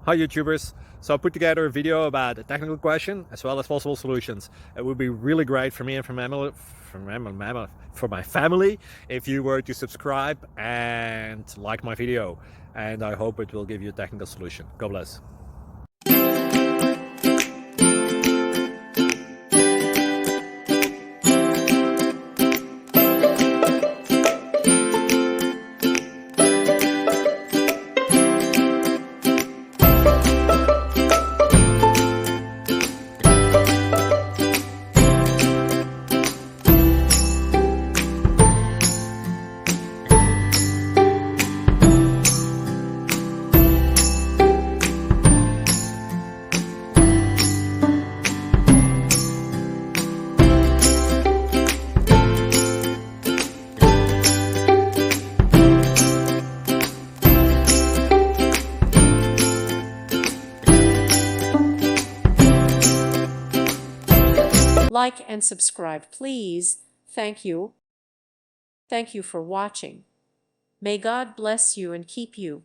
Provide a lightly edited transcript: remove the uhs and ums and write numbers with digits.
Hi YouTubers! So I put together a video about a technical question as well as possible solutions. It would be really great for me and for my family if you were to subscribe and like my video, and I hope it will give you a technical solution. God bless. Like and subscribe, please. Thank you. Thank you for watching. May God bless you and keep you.